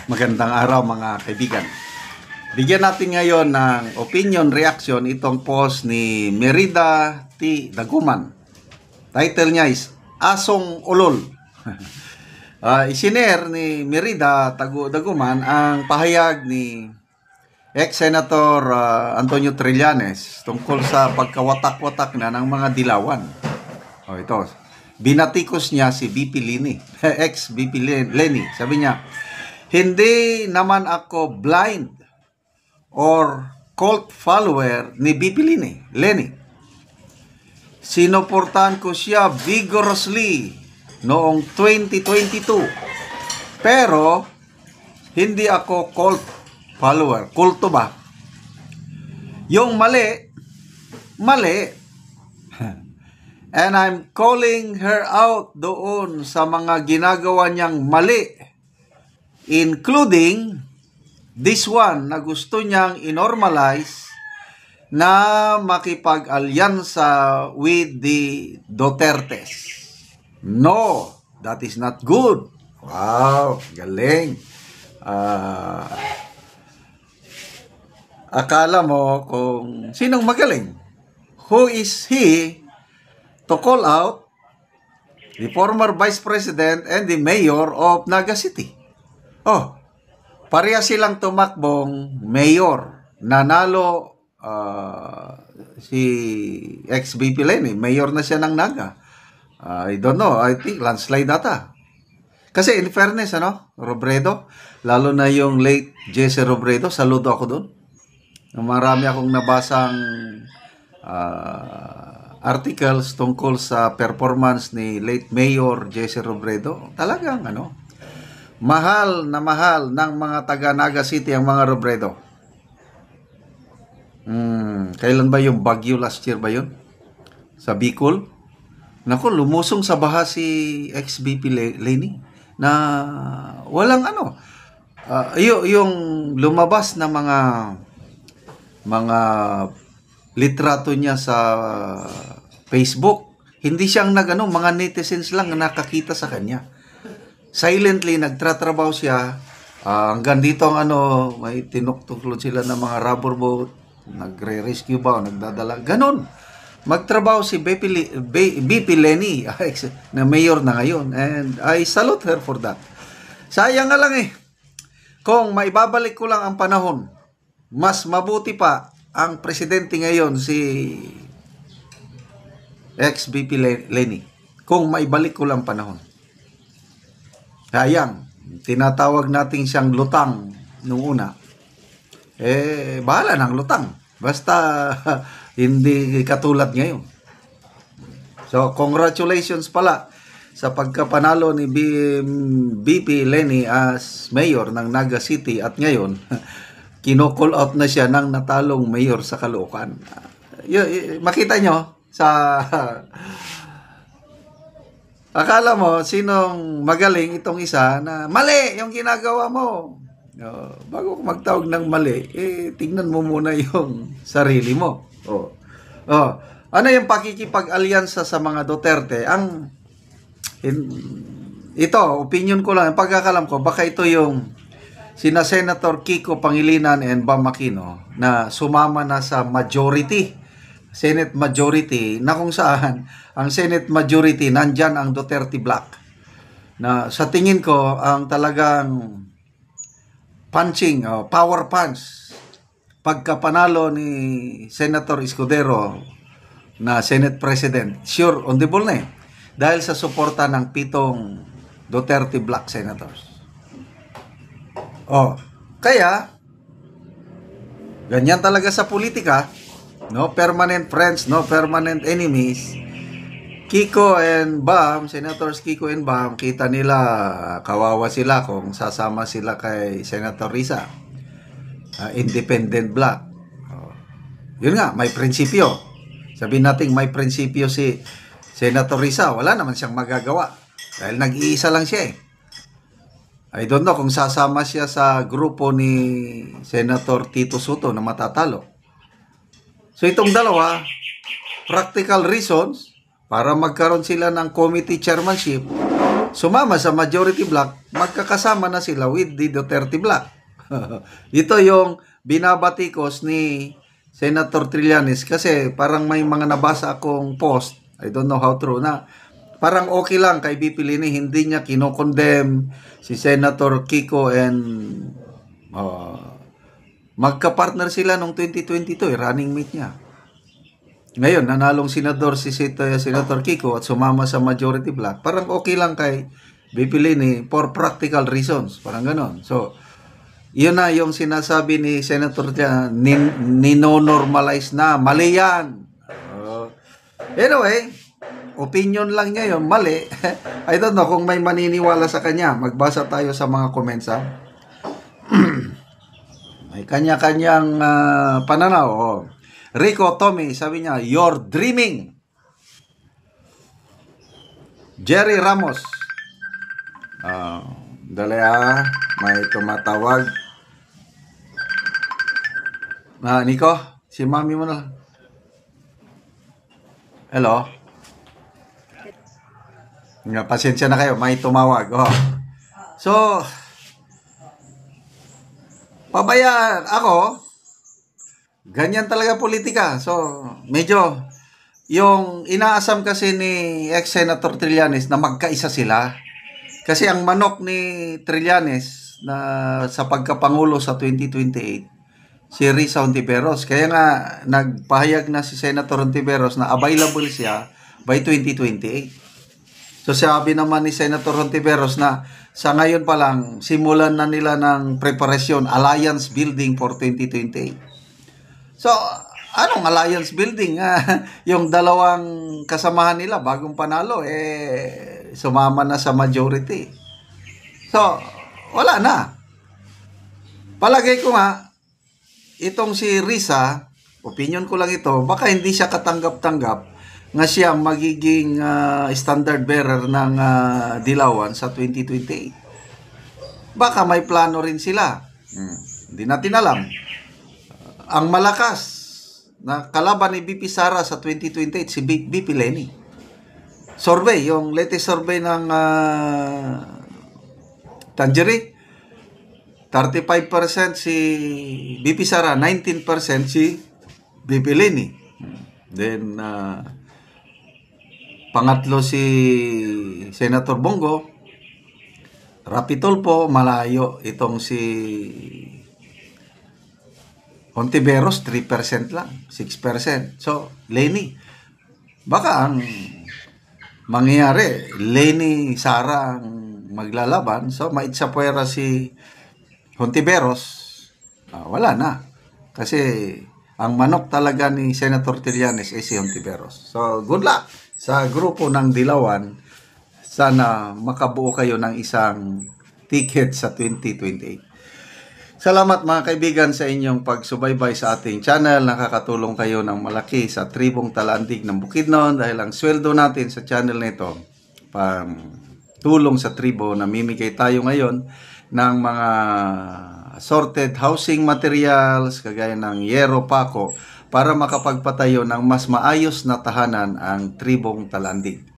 Magandang araw mga kaibigan. Bigyan natin ngayon ng opinion reaction itong post ni Merida T. Daguman. Title niya is Asong Ulol. Isinare ni Merida Daguman ang pahayag ni ex-senator Antonio Trillanes tungkol sa pagkawatak-watak na ng mga dilawan. Ito. Binatikos niya si BP Leni, ex-BP Leni. Sabi niya, hindi naman ako blind or cult follower ni BP Leni. Sinuportahan ko siya vigorously noong 2022. Pero, hindi ako cult follower. Kulto ba? Yung mali. And I'm calling her out doon sa mga ginagawa niyang mali. Including this one na gusto niyang inormalize na makipag-alyansa with the Dutertes. No, that is not good. Wow, galing. Akala mo kung sinong magaling? Who is he to call out the former Vice President and the Mayor of Naga City? Pareha silang tumakbong mayor. Nanalo si ex-BP Leni. Mayor na siya ng Naga. I don't know. I think landslide nata. Kasi in fairness, Robredo, lalo na yung late Jesse Robredo, saludo ako doon. Marami akong nabasang articles tungkol sa performance ni late Mayor Jesse Robredo. Talagang mahal ng mga taga Naga City ang mga Robredo. Kailan ba yung bagyo last year ba yun? Sa Bicol? Naku, lumusong sa baha si ex-BP Leni na walang yung lumabas na mga litrato niya sa Facebook. Hindi siyang mga netizens lang na nakakita sa kanya. Silently nagtratrabaho siya hanggang dito ang may tinuktuklod sila ng mga rubber boat, nagre-rescue ba o nagdadala, ganon. Magtrabaho si BP Leni na mayor na ngayon, and I salute her for that. Sayang nga lang kung maibabalik ko lang ang panahon, mas mabuti pa ang presidente ngayon si ex-BP Leni kung maibalik ko lang panahon. Sayang, tinatawag natin siyang lutang nung una. Bahala ng lutang. Basta hindi katulad ngayon. So, congratulations pala sa pagkapanalo ni BP Leni as mayor ng Naga City, at ngayon, kino-call out na siya ng natalong mayor sa Caloocan. Makita nyo sa... Akala mo, sinong magaling itong isa na mali yung ginagawa mo. Bago magtawag ng mali, tingnan mo muna yung sarili mo. Ano yung pakikipag-alyansa sa mga Duterte? Ito, opinion ko lang, pagkakalam ko, baka ito yung sina Senator Kiko Pangilinan and Bam Aquino na sumama na sa majority, Senate majority, na kung saan ang Senate majority, nandyan ang Duterte Black. Na sa tingin ko, ang talagang punching, power punch, pagkapanalo ni Senator Escudero na Senate President, sure, on the ball na dahil sa suporta ng 7 Duterte Black Senators. Kaya, ganyan talaga sa politika, no permanent friends, no permanent enemies. Kiko and Bam, Senators Kiko and Bam, kita nila kawawa sila kung sasama sila kay Senator Risa. Independent Black. Yun nga, may prinsipyo. Sabihin natin may prinsipyo si Senator Risa, wala naman siyang magagawa. Dahil nag-iisa lang siya I don't know kung sasama siya sa grupo ni Senator Tito Soto na matatalo. So itong dalawa, practical reasons, para magkaroon sila ng committee chairmanship, sumama sa majority block, magkakasama na sila with the Duterte block. Ito yung binabatikos ni Senator Trillanes kasi parang may mga nabasa akong post, I don't know how true, na parang okay lang kay BP Leni, hindi niya kinokondem si Senator Kiko and magka-partner sila nung 2022, running mate niya. Ngayon, nanalong senador si Senator Kiko at sumama sa majority block. Parang okay lang kay BP Leni for practical reasons. Parang ganon. So, yun na yung sinasabi ni Senator nino-normalize na. Mali yan. Anyway, opinion lang niya yun. Mali. I don't know kung may maniniwala sa kanya. Magbasa tayo sa mga comments, ha? May kanya-kanyang pananaw. Oh. Rico Tommy, sabi niya, you're dreaming. Jerry Ramos. Dali may tumatawag. Nico, si mami mo na. Hello? Pasensya na kayo, may tumawag. Oh. So, pabayaan ako, ganyan talaga politika. So, medyo, yung inaasam kasi ni ex-Senator Trillanes na magkaisa sila. Kasi ang manok ni Trillanes na sa pagkapangulo sa 2028, si Risa Hontiveros. Kaya nga, nagpahayag na si Senator Hontiveros na available siya by 2028. So, sabi naman ni Senator Hontiveros na sa ngayon pa lang, simulan na nila ng preparasyon, alliance building for 2028. So, anong alliance building? Yung dalawang kasamahan nila, bagong panalo, sumama na sa majority. So, wala na. Palagay ko nga, itong si Risa, opinion ko lang ito, baka hindi siya katanggap-tanggap nga siya magiging standard bearer ng Dilawan sa 2028. Baka may plano rin sila. Hindi natin alam. Ang malakas na kalaban ni BP Sara sa 2028, si BP Leni. Survey, yung latest survey ng Tangerine, 35% si BP Sara, 19% si BP Leni. Then, pangatlo si Senator Bongo. Rapi Tulfo, malayo itong si Hontiveros, 3% lang, 6%. So, Leni, baka ang mangyayari, Leni, Sara ang maglalaban. So, maitsapuera si Hontiveros, wala na. Kasi, ang manok talaga ni Senator Trillanes ay si Hontiveros. So, good luck sa grupo ng Dilawan. Sana makabuo kayo ng isang ticket sa 2028. Salamat mga kaibigan sa inyong pagsubaybay sa ating channel. Nakakatulong kayo ng malaki sa tribong Talandig ng Bukidnon dahil ang sweldo natin sa channel nito pang tulong sa tribo. Namimigay tayo ngayon ng mga assorted housing materials kagaya ng yero, pako para makapagpatayo ng mas maayos na tahanan ang tribong Talandig.